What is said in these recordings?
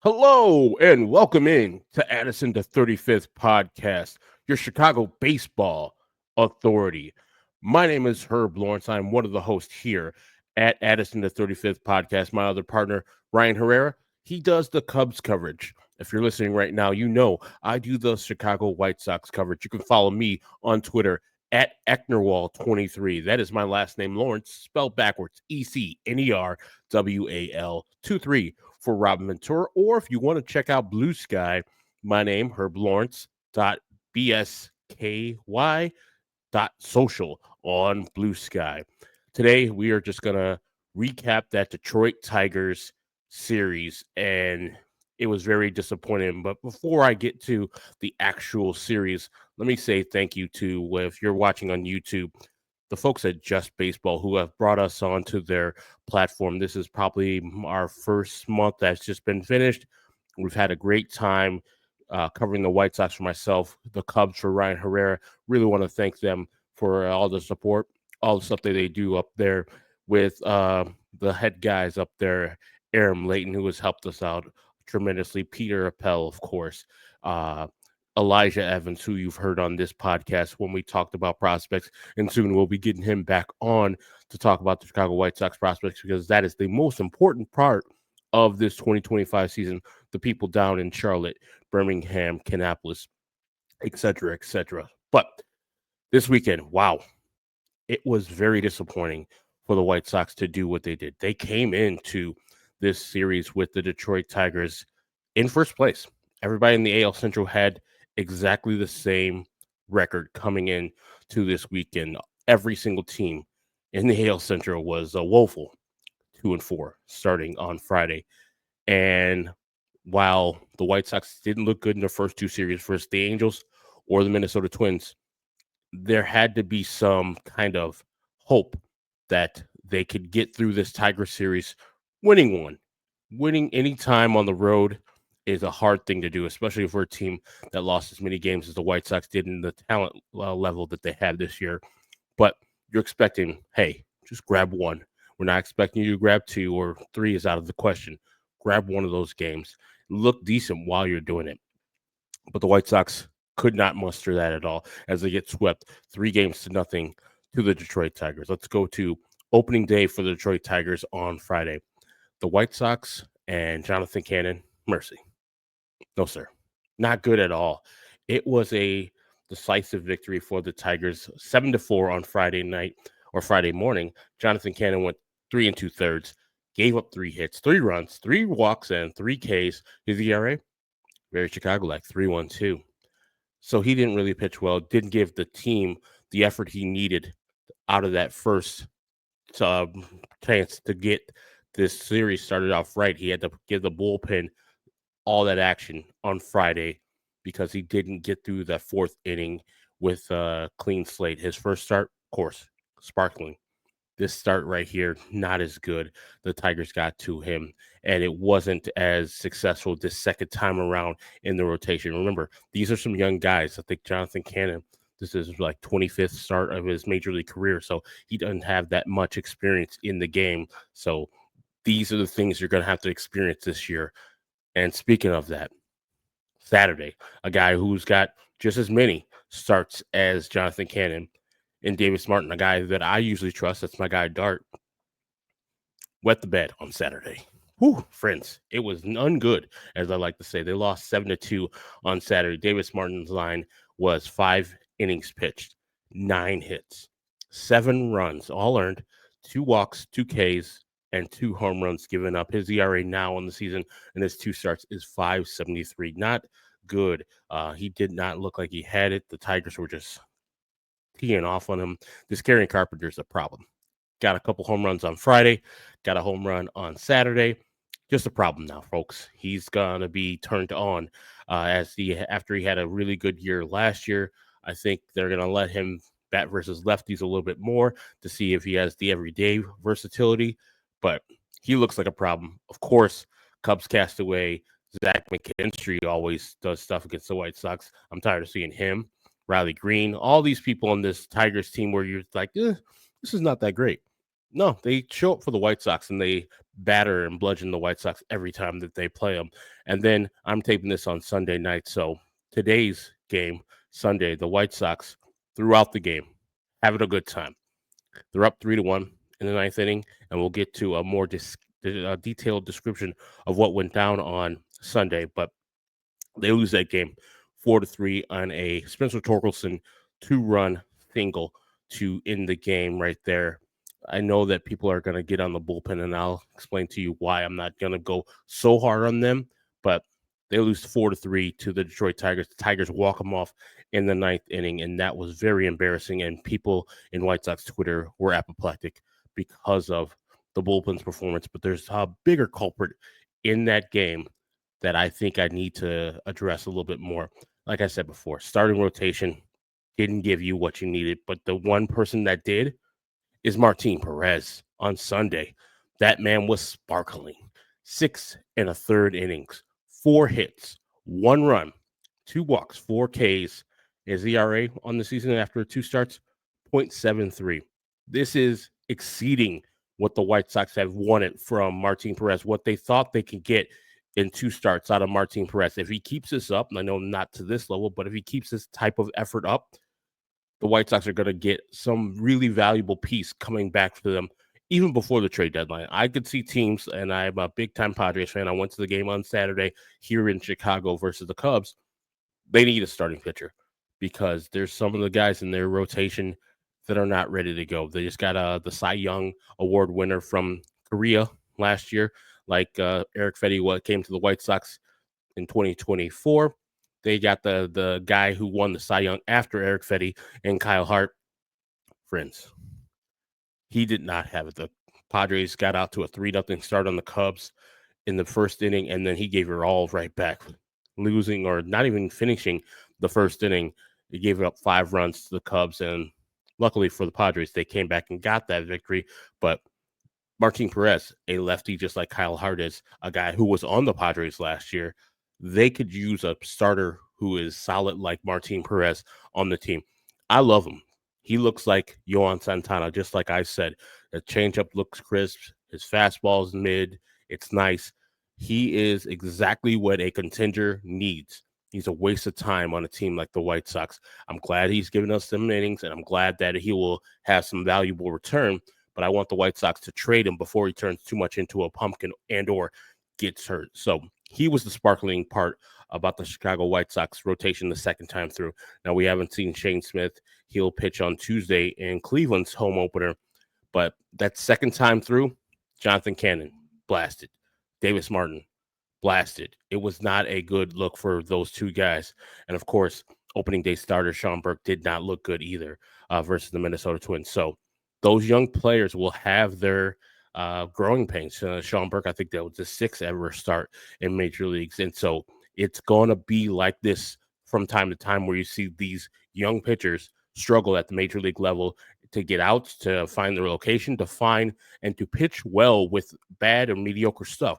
Hello and welcome in to Addison the 35th podcast, your Chicago baseball authority. My name is Herb Lawrence. I'm one of the hosts here at Addison the 35th podcast. My other partner, Ryan Herrera, he does the Cubs coverage. If you're listening right now, you know I do the Chicago White Sox coverage. You can follow me on Twitter at Ecknerwall23. That is my last name, Lawrence, spelled backwards, ECNERWAL23 for Robin Ventura. Or if you want to check out Blue Sky, my name, Herb Lawrence, .bsky.social on Blue Sky. Today, we are just going to recap that Detroit Tigers series, and it was very disappointing. But before I get to the actual series, let me say thank you to, if you're watching on YouTube, the folks at Just Baseball who have brought us onto their platform. This is probably our first month that's just been finished. We've had a great time covering the White Sox for myself, the Cubs for Ryan Herrera. Really want to thank them for all the support, all the stuff that they do up there with the head guys up there, Aram Layton, who has helped us out tremendously, Peter Appel, of course, uh, Elijah Evans, who you've heard on this podcast when we talked about prospects, and soon we'll be getting him back on to talk about the Chicago White Sox prospects because that is the most important part of this 2025 season. The people down in Charlotte, Birmingham, Kannapolis, etc., etc. But this weekend, wow, it was very disappointing for the White Sox to do what they did. They came into this series with the Detroit Tigers in first place. Everybody in the AL Central had exactly the same record coming in to this weekend. Every single team in the AL Central was a woeful 2-4 starting on Friday. And while the White Sox didn't look good in the first two series versus the Angels or the Minnesota Twins, there had to be some kind of hope that they could get through this Tiger series winning one. Winning any time on the road is a hard thing to do, especially for a team that lost as many games as the White Sox did in the talent level that they had this year. But you're expecting, hey, just grab one. We're not expecting you to grab two or three is out of the question. Grab one of those games. Look decent while you're doing it. But the White Sox could not muster that at all as they get swept 3-0 to the Detroit Tigers. Let's go to opening day for the Detroit Tigers on Friday. The White Sox and Jonathan Cannon, mercy. No, sir. Not good at all. It was a decisive victory for the Tigers, 7-4 on Friday night or Friday morning. Jonathan Cannon went 3 2/3, gave up 3 hits, 3 runs, 3 walks, and 3 Ks. His ERA, very Chicago like 3.12. So he didn't really pitch well, didn't give the team the effort he needed out of that first uh, chance to get this series started off right. He had to give the bullpen all that action on Friday because he didn't get through that fourth inning with a clean slate. His first start, of course, sparkling. This start right here, not as good. The Tigers got to him, and it wasn't as successful this second time around in the rotation. Remember, these are some young guys. I think Jonathan Cannon, this is like 25th start of his major league career, so he doesn't have that much experience in the game. So these are the things you're going to have to experience this year. And speaking of that, Saturday, a guy who's got just as many starts as Jonathan Cannon and Davis Martin, a guy that I usually trust. That's my guy, Dart. Wet the bed on Saturday. Whew, friends, it was none good, as I like to say. They lost 7-2 on Saturday. Davis Martin's line was 5 innings pitched, 9 hits, 7 runs, all earned, 2 walks, 2 Ks, and 2 home runs given up. His ERA now on the season and his 2 starts is 5.73. Not good. He did not look like he had it. The Tigers were just teeing off on him. This Carrion Carpenter's a problem. Got a couple home runs on Friday, got a home run on Saturday. Just a problem now, folks. He's gonna be turned on after he had a really good year last year. I think they're gonna let him bat versus lefties a little bit more to see if he has the everyday versatility. But he looks like a problem. Of course, Cubs castaway Zach McKinstry always does stuff against the White Sox. I'm tired of seeing him. Riley Green, all these people on this Tigers team where you're like, this is not that great. No, they show up for the White Sox and they batter and bludgeon the White Sox every time that they play them. And then I'm taping this on Sunday night. So today's game, Sunday, the White Sox throughout the game having a good time. They're up 3-1 in the ninth inning, and we'll get to a more detailed description of what went down on Sunday. But they lose that game 4-3 on a Spencer Torkelson 2-run single to end the game right there. I know that people are going to get on the bullpen, and I'll explain to you why I'm not going to go so hard on them. But they lose 4-3 to the Detroit Tigers. The Tigers walk them off in the ninth inning, and that was very embarrassing. And people in White Sox Twitter were apoplectic because of the bullpen's performance. But there's a bigger culprit in that game that I think I need to address a little bit more. Like I said before, starting rotation didn't give you what you needed, but the one person that did is Martin Perez on Sunday. That man was sparkling. 6 and a third innings, 4 hits, 1 run, 2 walks, 4 Ks. His ERA on the season after 2 starts, 0.73. This is exceeding what the White Sox have wanted from Martin Perez, what they thought they could get in 2 starts out of Martin Perez. If he keeps this up, and I know not to this level, but if he keeps this type of effort up, the White Sox are going to get some really valuable piece coming back for them even before the trade deadline. I could see teams, and I'm a big time Padres fan. I went to the game on Saturday here in Chicago versus the Cubs. They need a starting pitcher because there's some of the guys in their rotation that are not ready to go. They just got the Cy Young Award winner from Korea last year, like Eric Fedde, what came to the White Sox in 2024. They got the guy who won the Cy Young after Eric Fedde and Kyle Hart. Friends, he did not have it. The Padres got out to a 3-0 start on the Cubs in the first inning, and then he gave it all right back, losing or not even finishing the first inning. He gave it up 5 runs to the Cubs, and luckily for the Padres, they came back and got that victory. But Martin Perez, a lefty just like Kyle Hart is, a guy who was on the Padres last year, they could use a starter who is solid like Martin Perez on the team. I love him. He looks like Yohan Santana, just like I said. The changeup looks crisp. His fastball is mid. It's nice. He is exactly what a contender needs. He's a waste of time on a team like the White Sox. I'm glad he's given us some innings, and I'm glad that he will have some valuable return. But I want the White Sox to trade him before he turns too much into a pumpkin and or gets hurt. So he was the sparkling part about the Chicago White Sox rotation the second time through. Now, we haven't seen Shane Smith. He'll pitch on Tuesday in Cleveland's home opener. But that second time through, Jonathan Cannon, blasted. Davis Martin, blasted. It was not a good look for those two guys. And, of course, opening day starter Sean Burke did not look good either versus the Minnesota Twins. So those young players will have their growing pains. Sean Burke, I think that was the 6th ever start in major leagues. And so it's going to be like this from time to time where you see these young pitchers struggle at the major league level to get out, to find their location, to find and to pitch well with bad or mediocre stuff.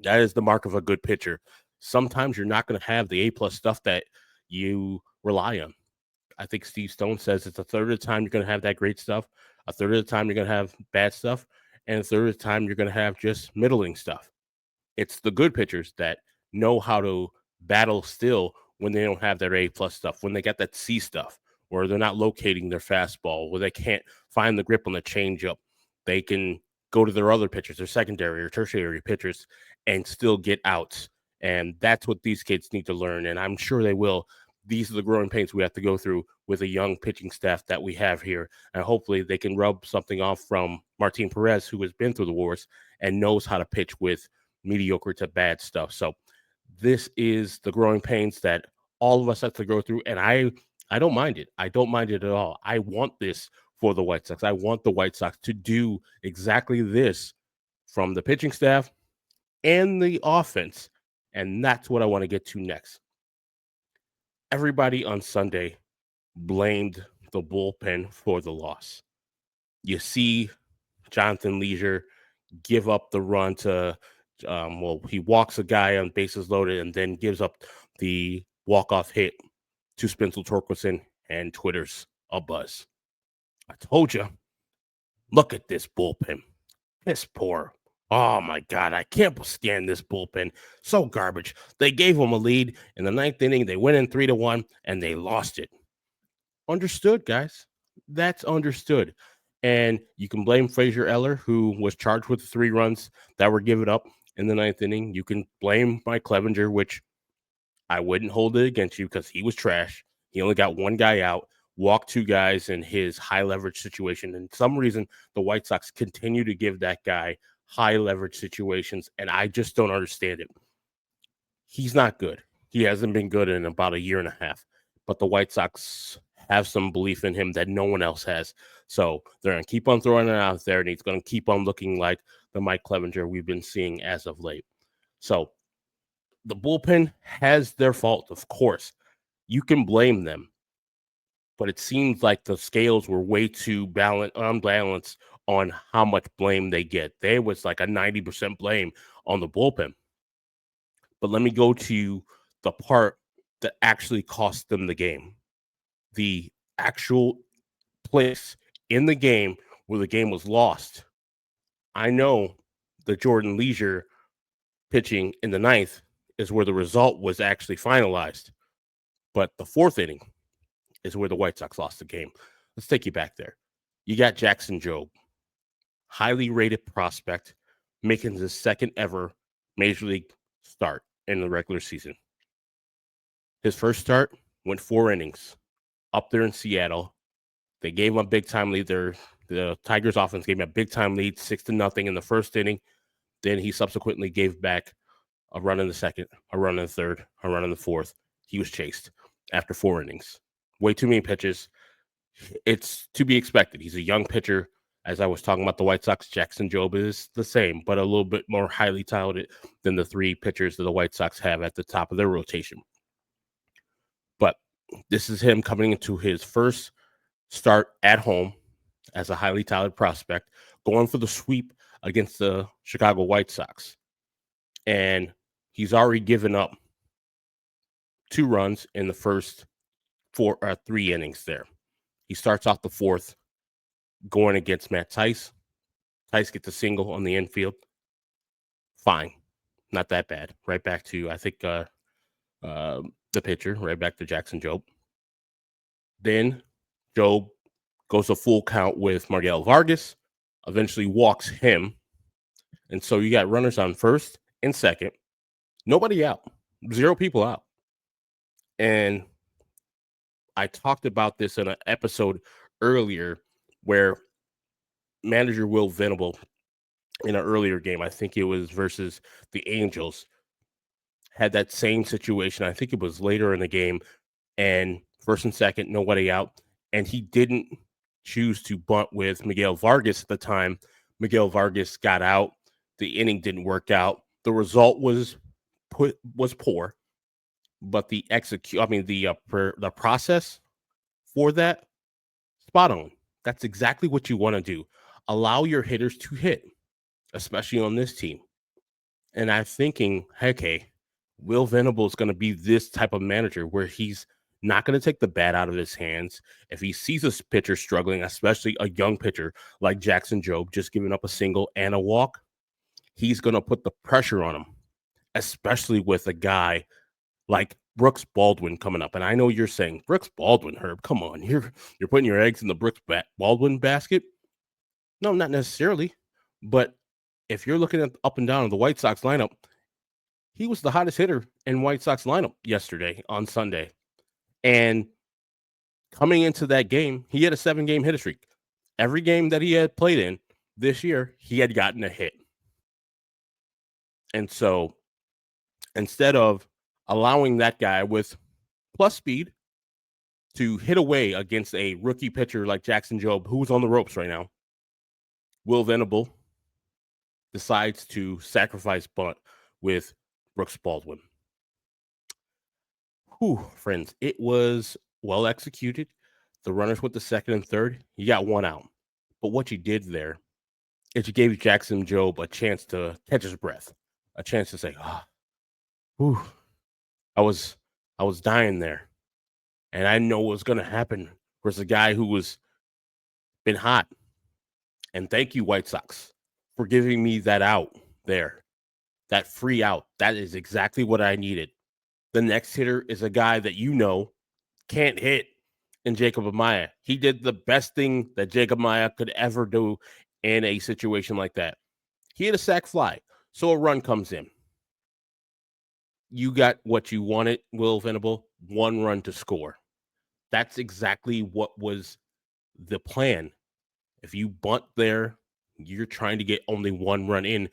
That is the mark of a good pitcher. Sometimes you're not going to have the A+ stuff that you rely on. I think Steve Stone says it's a third of the time you're going to have that great stuff, a third of the time you're going to have bad stuff, and a third of the time you're going to have just middling stuff. It's the good pitchers that know how to battle still when they don't have their A+ stuff, when they got that C stuff, or they're not locating their fastball, where they can't find the grip on the changeup. They can go to their other pitchers, their secondary or tertiary pitchers, and still get outs. And that's what these kids need to learn, and I'm sure they will. These are the growing pains we have to go through with a young pitching staff that we have here. And hopefully they can rub something off from Martin Perez, who has been through the wars and knows how to pitch with mediocre to bad stuff. So this is the growing pains that all of us have to go through. And I don't mind it. I don't mind it at all. I want this for the White Sox. I want the White Sox to do exactly this from the pitching staff and the offense. And that's what I want to get to next. Everybody on Sunday blamed the bullpen for the loss. You see Jonathan Leisure give up the run to, he walks a guy on bases loaded and then gives up the walk-off hit to Spencer Torkelson, and Twitter's abuzz. I told you. Look at this bullpen. Piss poor. Oh my God, I can't stand this bullpen. So garbage. They gave them a lead in the ninth inning. They went in 3-1 and they lost it. Understood, guys. That's understood. And you can blame Frazier Eller, who was charged with the 3 runs that were given up in the ninth inning. You can blame Mike Clevenger, which I wouldn't hold it against you because he was trash. He only got one guy out, walked 2 guys in his high leverage situation. And some reason, the White Sox continue to give that guy high leverage situations, and I just don't understand it. He's not good. He hasn't been good in about a year and a half, but the White Sox have some belief in him that no one else has. So they're going to keep on throwing it out there, and he's going to keep on looking like the Mike Clevenger we've been seeing as of late. So the bullpen has their fault, of course. You can blame them, but it seems like the scales were way too unbalanced on how much blame they get. There was like a 90% blame on the bullpen. But let me go to the part that actually cost them the game. The actual place in the game where the game was lost. I know the Jordan Leisure pitching in the ninth is where the result was actually finalized. But the fourth inning is where the White Sox lost the game. Let's take you back there. You got Jackson Jobe, highly rated prospect, making his second ever major league start in the regular season. His first start went 4 innings up there in Seattle. They gave him a big time lead. The Tigers offense gave him a big time lead, 6-0 in the first inning. Then he subsequently gave back a run in the second, a run in the third, a run in the fourth. He was chased after 4 innings. Way too many pitches. It's to be expected. He's a young pitcher. As I was talking about the White Sox, Jackson Jobe is the same, but a little bit more highly talented than the 3 pitchers that the White Sox have at the top of their rotation. But this is him coming into his first start at home as a highly talented prospect, going for the sweep against the Chicago White Sox. And he's already given up 2 runs in the first 3 innings there. He starts off the fourth going against Matt Tice. Tice gets a single on the infield. Fine. Not that bad. Right back to, I think, the pitcher, right back to Jackson Jobe. Then Jobe goes a full count with Miguel Vargas, eventually walks him. And so you got runners on first and second. Nobody out. 0 people out. And I talked about this in an episode earlier where manager Will Venable in an earlier game, I think it was versus the Angels, had that same situation. I think it was later in the game, and first and second, nobody out. And he didn't choose to bunt with Miguel Vargas at the time. Miguel Vargas got out. The inning didn't work out. The result was poor, but the the process for that, spot on. That's exactly what you want to do. Allow your hitters to hit, especially on this team. And I'm thinking, hey, Will Venable is going to be this type of manager where he's not going to take the bat out of his hands. If he sees a pitcher struggling, especially a young pitcher like Jackson Jobe, just giving up a single and a walk, he's going to put the pressure on him, especially with a guy like Brooks Baldwin coming up. And I know you're saying, Brooks Baldwin, Herb, come on. You're putting your eggs in the Brooks Baldwin basket. No, not necessarily. But if you're looking at up and down of the White Sox lineup, he was the hottest hitter in White Sox lineup yesterday on Sunday. And coming into that game, he had a 7-game hit streak. Every game that he had played in this year, he had gotten a hit. And so instead of allowing that guy with plus speed to hit away against a rookie pitcher like Jackson Jobe, who's on the ropes right now, Will Venable decides to sacrifice bunt with Brooks Baldwin. Whew, friends, it was well executed. The runners went to second and third. You got 1 out. But what you did there is you gave Jackson Jobe a chance to catch his breath, a chance to say, whew, I was dying there. And I know what was going to happen versus a guy who was been hot And thank you, White Sox, for giving me that out there, that free out. That is exactly what I needed. The next hitter is a guy that can't hit in Jacob Amaya. He did the best thing that Jacob Amaya could ever do in a situation like that. He hit a sac fly, so a run comes in. You got what you wanted, Will Venable, 1 run to score. That's exactly what was the plan. If you bunt there, you're trying to get only 1 run in,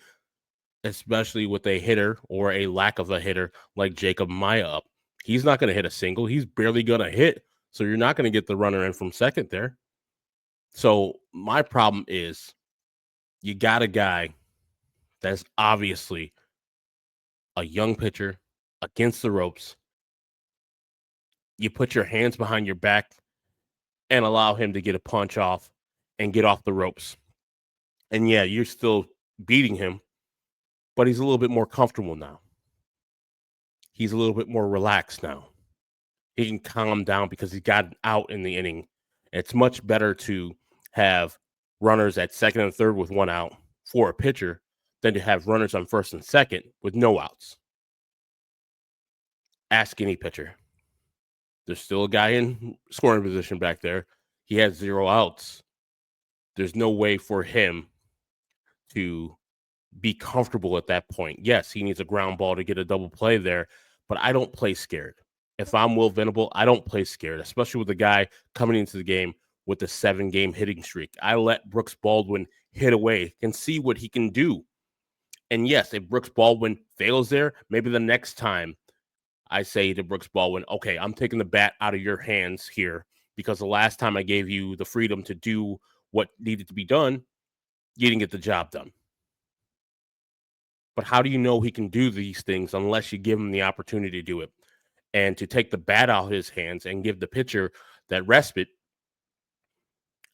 especially with a hitter or a lack of a hitter like Jacob Maya up. He's not going to hit a single. He's barely going to hit. So you're not going to get the runner in from second there. So my problem is you got a guy that's obviously a young pitcher against the ropes. You put your hands behind your back and allow him to get a punch off and get off the ropes. And yeah, you're still beating him, but he's a little bit more comfortable now. He's a little bit more relaxed now. He can calm down because he got out in the inning. It's much better to have runners at second and third with 1 out for a pitcher than to have runners on first and second with no outs. Ask any pitcher. There's still a guy in scoring position back there. He has 0 outs. There's no way for him to be comfortable at that point. Yes, he needs a ground ball to get a double play there, but I don't play scared. If I'm Will Venable, I don't play scared, especially with a guy coming into the game with a 7-game hitting streak. I let Brooks Baldwin hit away and see what he can do. And yes, if Brooks Baldwin fails there, maybe the next time I say to Brooks Baldwin, okay, I'm taking the bat out of your hands here because the last time I gave you the freedom to do what needed to be done, you didn't get the job done. But how do you know he can do these things unless you give him the opportunity to do it? And to take the bat out of his hands and give the pitcher that respite,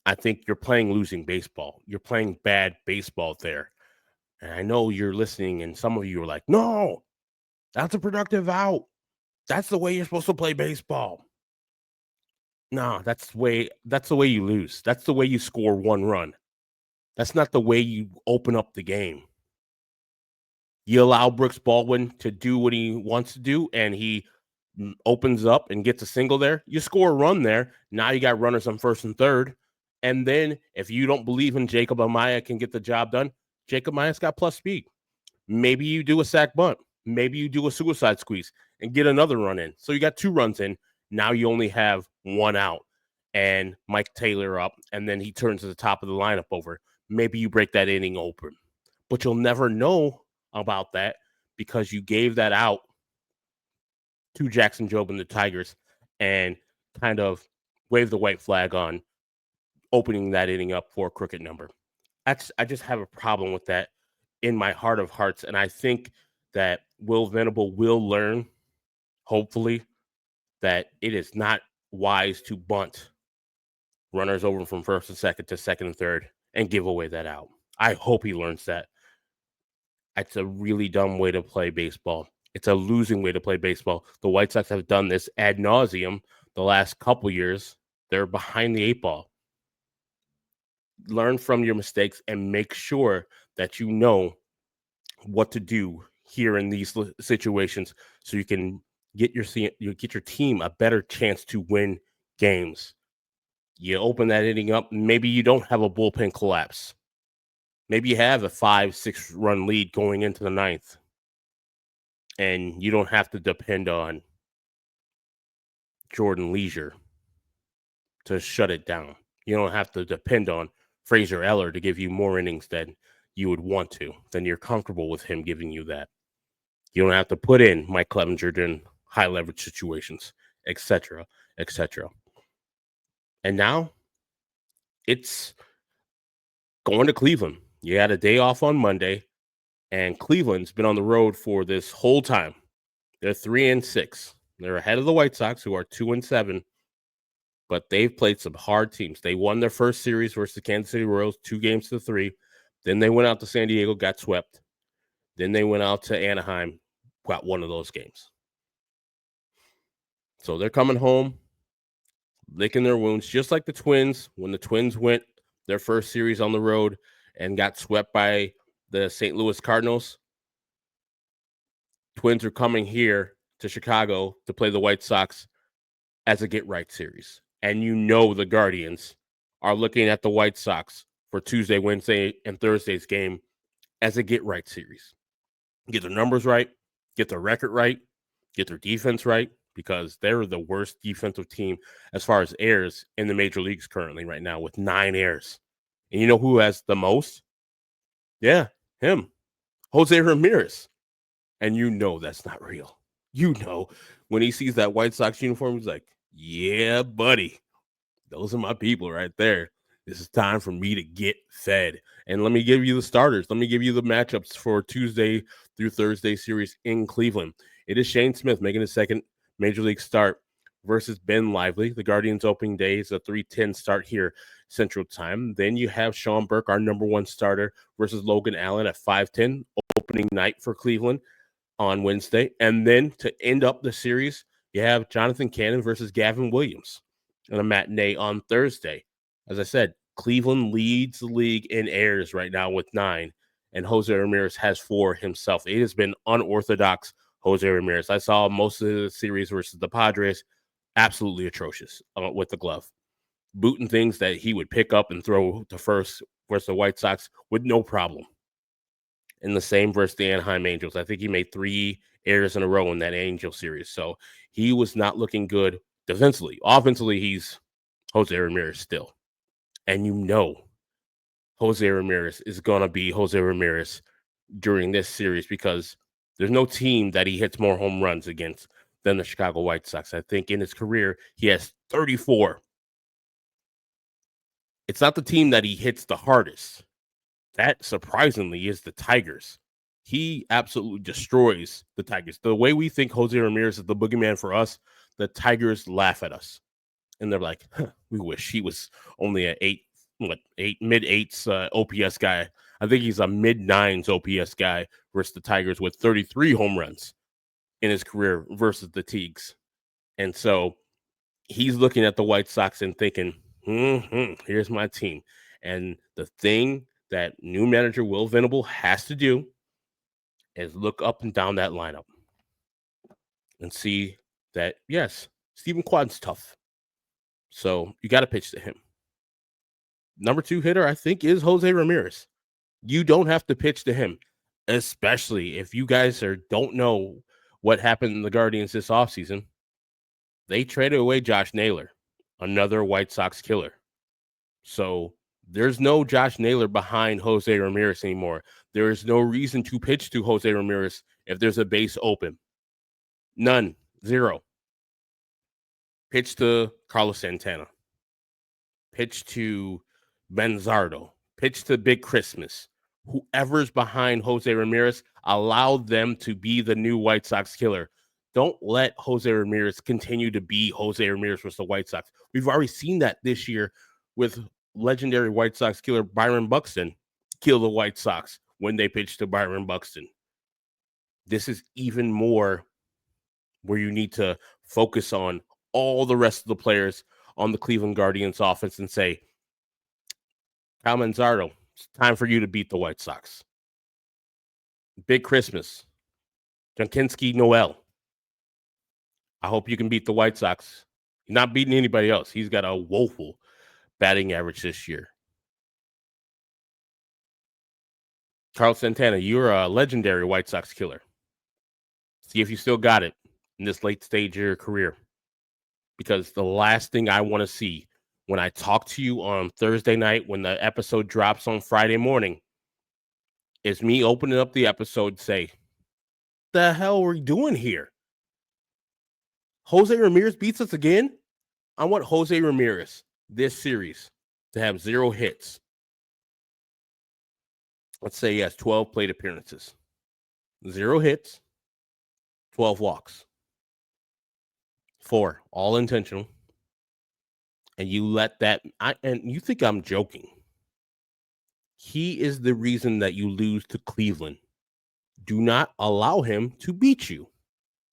I think you're playing losing baseball. You're playing bad baseball there. And I know you're listening, and some of you are like, no, that's a productive out. That's the way you're supposed to play baseball. No, that's the way you lose. That's the way you score 1 run. That's not the way you open up the game. You allow Brooks Baldwin to do what he wants to do, and he opens up and gets a single there. You score a run there. Now you got runners on first and third. And then if you don't believe in Jacob Amaya can get the job done, Jacob Amaya's got plus speed. Maybe you do a sack bunt. Maybe you do a suicide squeeze and get another run in. So you got 2 runs in. Now you only have 1 out. And Mike Taylor up, and then he turns to the top of the lineup over. Maybe you break that inning open. But you'll never know about that because you gave that out to Jackson Jobe and the Tigers and kind of waved the white flag on opening that inning up for a crooked number. I just have a problem with that in my heart of hearts. And I think that Will Venable will learn, hopefully, that it is not wise to bunt runners over from first and second to second and third and give away that out. I hope he learns that. It's a really dumb way to play baseball. It's a losing way to play baseball. The White Sox have done this ad nauseum the last couple years. They're behind the 8 ball. Learn from your mistakes and make sure that you know what to do here in these situations so you can get your team a better chance to win games. You open that inning up, maybe you don't have a bullpen collapse. Maybe you have a 5-6 run lead going into the 9th. And you don't have to depend on Jordan Leisure to shut it down. You don't have to depend on Fraser Eller to give you more innings than you would want to, than you're comfortable with him giving you that. You don't have to put in Mike Clevenger in high leverage situations, etc., etc. And now it's going to Cleveland. You had a day off on Monday, and Cleveland's been on the road for this whole time. They're 3-6. They're ahead of the White Sox, who are 2-7. But they've played some hard teams. They won their first series versus the Kansas City Royals, 2-3. Then they went out to San Diego, got swept. Then they went out to Anaheim, got one of those games. So they're coming home, licking their wounds, just like the Twins. When the Twins went their first series on the road and got swept by the St. Louis Cardinals. Twins are coming here to Chicago to play the White Sox as a get-right series. And the Guardians are looking at the White Sox for Tuesday, Wednesday, and Thursday's game as a get-right series. Get their numbers right, get their record right, get their defense right, because they're the worst defensive team as far as errors in the major leagues currently right now with 9 errors. And you know who has the most? Yeah, him, Jose Ramirez. And that's not real. When he sees that White Sox uniform, he's like, yeah, buddy, those are my people right there. This is time for me to get fed. And let me give you the starters. Let me give you the matchups for Tuesday through Thursday series in Cleveland. It is Shane Smith making his second major league start versus Ben Lively. The Guardians opening day is a 3:10 start here Central Time. Then you have Sean Burke, our number one starter, versus Logan Allen at 5:10, opening night for Cleveland on Wednesday. And then to end up the series, you have Jonathan Cannon versus Gavin Williams in a matinee on Thursday. As I said, Cleveland leads the league in errors right now with 9, and Jose Ramirez has 4 himself. It has been unorthodox Jose Ramirez. I saw most of the series versus the Padres, absolutely atrocious with the glove. Booting things that he would pick up and throw to first versus the White Sox with no problem. And the same versus the Anaheim Angels. I think he made 3 errors in a row in that Angel series. So he was not looking good defensively. Offensively, he's Jose Ramirez still. And Jose Ramirez is going to be Jose Ramirez during this series because there's no team that he hits more home runs against than the Chicago White Sox. I think in his career, he has 34. It's not the team that he hits the hardest. That, surprisingly, is the Tigers. He absolutely destroys the Tigers. The way we think Jose Ramirez is the boogeyman for us, the Tigers laugh at us. And they're like, we wish he was only a mid-8s OPS guy. I think he's a mid-9s OPS guy versus the Tigers with 33 home runs in his career versus the Teagues. And so he's looking at the White Sox and thinking, here's my team. And the thing that new manager Will Venable has to do is look up and down that lineup and see that, yes, Stephen Quad's tough. So you got to pitch to him. Number 2 hitter, I think, is Jose Ramirez. You don't have to pitch to him, especially if you guys don't know what happened in the Guardians this offseason. They traded away Josh Naylor, another White Sox killer. So there's no Josh Naylor behind Jose Ramirez anymore. There is no reason to pitch to Jose Ramirez if there's a base open. None. 0. Pitch to Carlos Santana. Pitch to Benzardo. Pitch to Big Christmas. Whoever's behind Jose Ramirez, allow them to be the new White Sox killer. Don't let Jose Ramirez continue to be Jose Ramirez versus the White Sox. We've already seen that this year with legendary White Sox killer Byron Buxton kill the White Sox when they pitch to Byron Buxton. This is even more where you need to focus on all the rest of the players on the Cleveland Guardians offense and say, Kyle Manzardo, it's time for you to beat the White Sox. Big Christmas. Jankinski Noel. I hope you can beat the White Sox. He's not beating anybody else. He's got a woeful batting average this year. Carlos Santana, you're a legendary White Sox killer. See if you still got it in this late stage of your career. Because the last thing I want to see when I talk to you on Thursday night, when the episode drops on Friday morning, is me opening up the episode and say, the hell are we doing here? Jose Ramirez beats us again? I want Jose Ramirez this series to have 0 hits. Let's say he has 12 plate appearances. 0 hits, 12 walks. 4, all intentional. And you let that, and you think I'm joking. He is the reason that you lose to Cleveland. Do not allow him to beat you.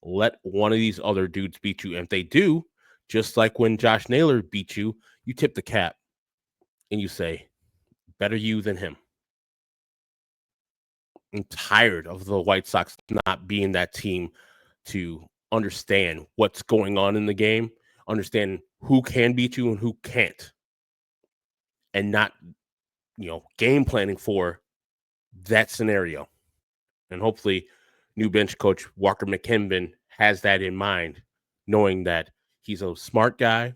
Let one of these other dudes beat you. And if they do, just like when Josh Naylor beat you, you tip the cap and you say, better you than him. I'm tired of the White Sox not being that team to understand what's going on in the game, understand who can beat you and who can't, and not, game planning for that scenario. And hopefully, new bench coach Walker McKinnon has that in mind, knowing that he's a smart guy.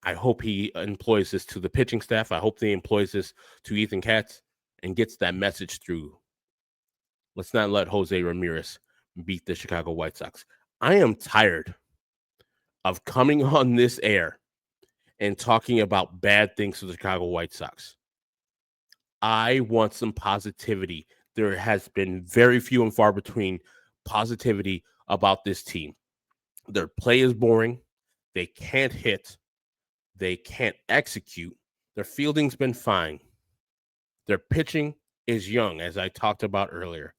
I hope he employs this to the pitching staff. I hope he employs this to Ethan Katz and gets that message through. Let's not let Jose Ramirez beat the Chicago White Sox. I am tired of coming on this air and talking about bad things for the Chicago White Sox. I want some positivity. There has been very few and far between positivity about this team. Their play is boring. They can't hit. They can't execute. Their fielding's been fine. Their pitching is young, as I talked about earlier.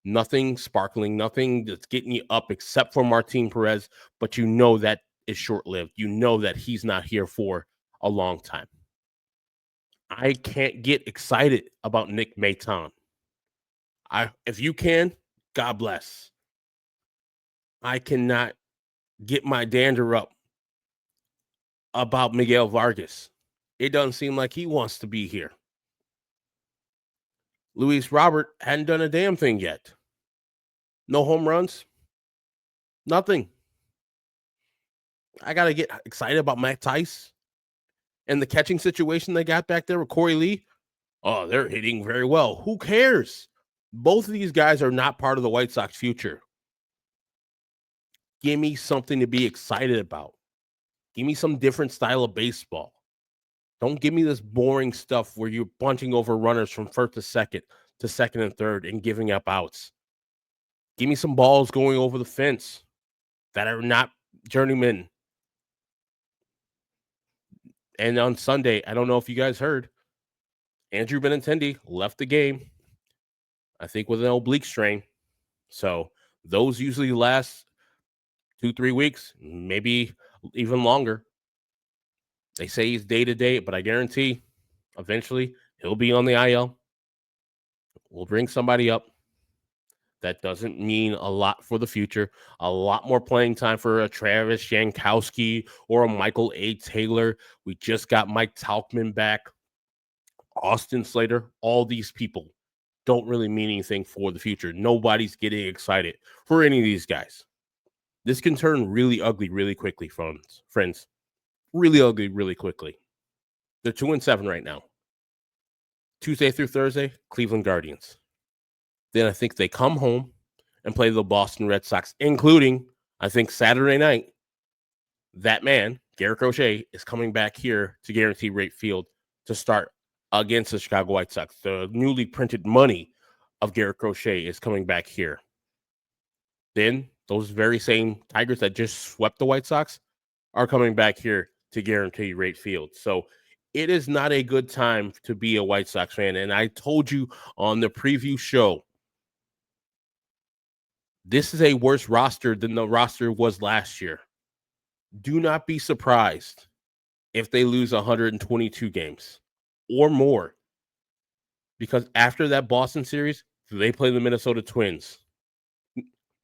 Nothing sparkling, nothing that's getting you up except for Martin Perez, but you know that is short-lived. You know that he's not here for a long time. I can't get excited about Nick Maton. If you can, God bless. I cannot get my dander up about Miguel Vargas. It doesn't seem like he wants to be here. Luis Robert hadn't done a damn thing yet. No home runs. Nothing. I got to get excited about Matt Tice and the catching situation they got back there with Corey Lee. Oh, they're hitting very well. Who cares? Both of these guys are not part of the White Sox future. Give me something to be excited about. Give me some different style of baseball. Don't give me this boring stuff where you're bunting over runners from first to second and third and giving up outs. Give me some balls going over the fence that are not journeymen. And on Sunday, I don't know if you guys heard, Andrew Benintendi left the game, I think with an oblique strain. So those usually last 2-3 weeks, maybe even longer. They say he's day-to-day, but I guarantee eventually he'll be on the IL. We'll bring somebody up. That doesn't mean a lot for the future. A lot more playing time for a Travis Jankowski or a Michael A. Taylor. We just got Mike Tauchman back. Austin Slater. All these people don't really mean anything for the future. Nobody's getting excited for any of these guys. This can turn really ugly really quickly, friends. Really ugly really quickly. They're 2-7 right now. Tuesday through Thursday, Cleveland Guardians. Then I think they come home and play the Boston Red Sox, including, I think, Saturday night. That man, Garrett Crochet, is coming back here to Guaranteed Rate Field to start against the Chicago White Sox. The newly printed money of Garrett Crochet is coming back here. Then those very same Tigers that just swept the White Sox are coming back here to Guaranteed Rate Field. So it is not a good time to be a White Sox fan. And I told you on the preview show, this is a worse roster than the roster was last year. Do not be surprised if they lose 122 games or more. Because after that Boston series, they play the Minnesota Twins.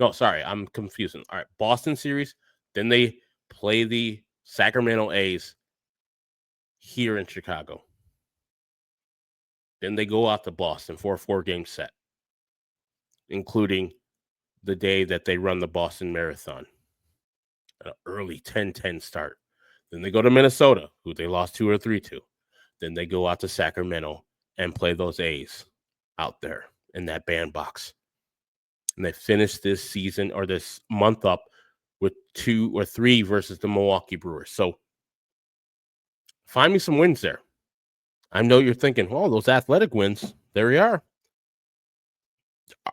No, sorry, I'm confusing. All right, Boston series, then they play the Sacramento A's here in Chicago. Then they go out to Boston for a 4-game set, including the day that they run the Boston Marathon, an early 10-10 start. Then they go to Minnesota, who they lost 2 or 3 to. Then they go out to Sacramento and play those A's out there in that bandbox. And they finish this season or this month up with 2 or 3 versus the Milwaukee Brewers. So find me some wins there. I know you're thinking, well, those athletic wins, there we are.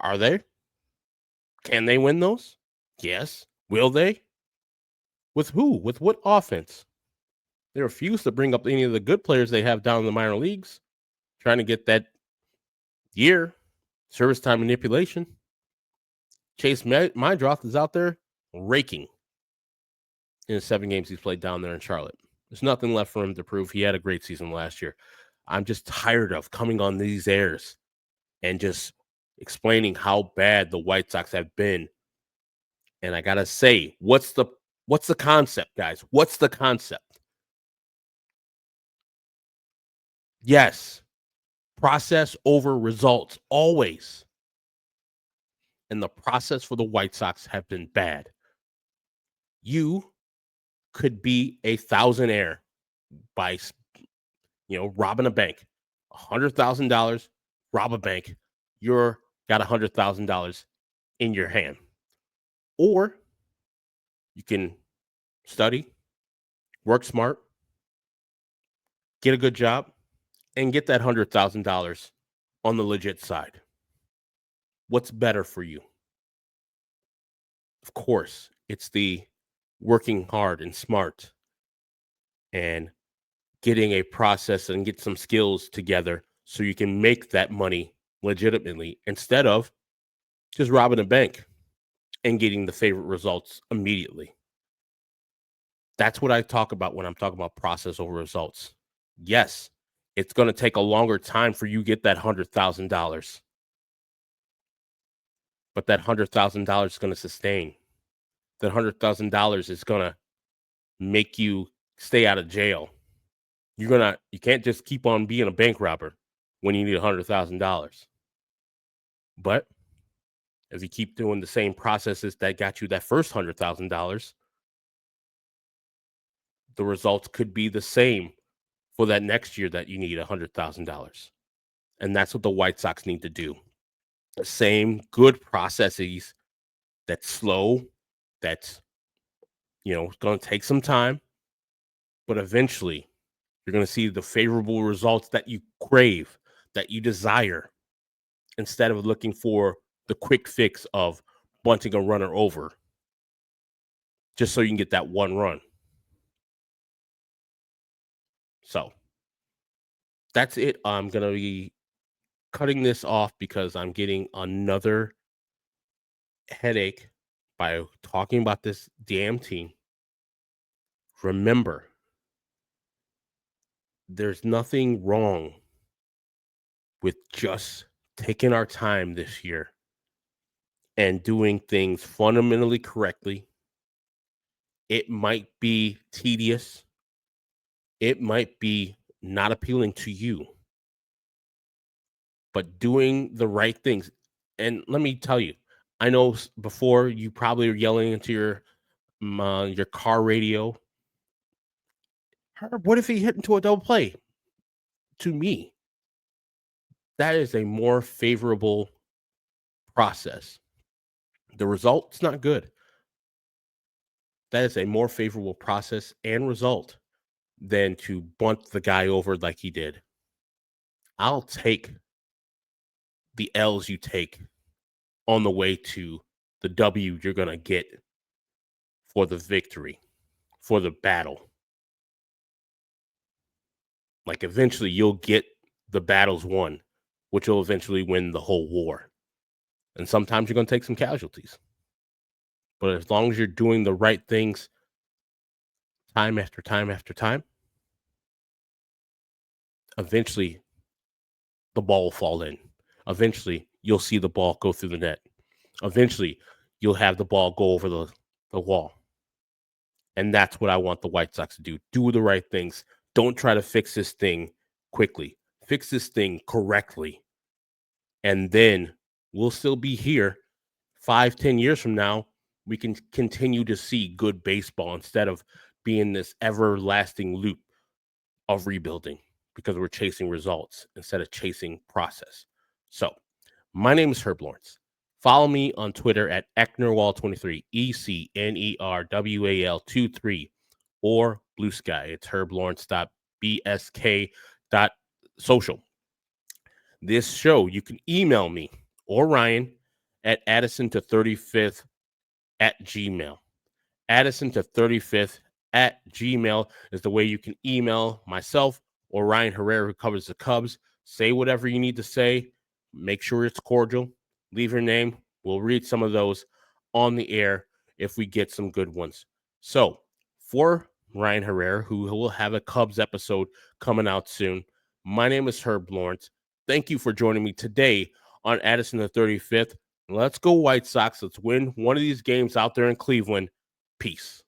Are they? Can they win those? Yes. Will they? With who? With what offense? They refuse to bring up any of the good players they have down in the minor leagues, trying to get that year service time manipulation. Chase Meidroth is out there raking in the 7 games he's played down there in Charlotte. There's nothing left for him to prove. He had a great season last year. I'm just tired of coming on these airs and just explaining how bad the White Sox have been. And I gotta say, what's the concept, guys? What's the concept? Yes, process over results always. And the process for the White Sox have been bad. You could be a thousandaire by robbing a bank. $100,000, rob a bank. You're got $100,000 in your hand. Or you can study, work smart, get a good job, and get that $100,000 on the legit side. What's better for you? Of course, it's the working hard and smart and getting a process and get some skills together so you can make that money legitimately instead of just robbing a bank and getting the favorite results immediately. That's what I talk about when I'm talking about process over results. Yes, it's going to take a longer time for you to get that $100,000, but that $100,000 is going to sustain. That $100,000 is going to make you stay out of jail. You can't just keep on being a bank robber when you need $100,000. But if you keep doing the same processes that got you that first $100,000, the results could be the same for that next year that you need $100,000. And that's what the White Sox need to do. The same good processes that's slow, that's going to take some time, but eventually you're going to see the favorable results that you crave, that you desire, instead of looking for the quick fix of bunting a runner over just so you can get that one run. So that's it. I'm going to be cutting this off because I'm getting another headache by talking about this damn team. Remember, there's nothing wrong with just taking our time this year and doing things fundamentally correctly. It might be tedious. It might be not appealing to you, but doing the right things. And let me tell you, I know before you probably are yelling into your car radio. What if he hit into a double play? To me, that is a more favorable process. The result's not good. That is a more favorable process and result than to bunt the guy over like he did. I'll take the L's you take on the way to the W you're going to get for the victory, for the battle. Like eventually you'll get the battles won, which will eventually win the whole war. And sometimes you're going to take some casualties. But as long as you're doing the right things time after time after time, eventually the ball will fall in. Eventually you'll see the ball go through the net. Eventually you'll have the ball go over the wall. And that's what I want the White Sox to do. Do the right things. Don't try to fix this thing quickly. Fix this thing correctly. And then we'll still be here 5-10 years from now. We can continue to see good baseball instead of being this everlasting loop of rebuilding because we're chasing results instead of chasing process. So my name is Herb Lawrence. Follow me on Twitter at Ecknerwall23, ECNERWAL23, or Blue Sky. It's herblawrence.bsk.social. This show, you can email me or Ryan at Addison to 35th at Gmail. Addison to 35th at Gmail is the way you can email myself or Ryan Herrera, who covers the Cubs. Say whatever you need to say. Make sure it's cordial. Leave your name. We'll read some of those on the air if we get some good ones. So for Ryan Herrera, who will have a Cubs episode coming out soon, My name is Herb Lawrence. Thank you for joining me today on Addison the 35th. Let's go White Sox. Let's win one of these games out there in Cleveland. Peace.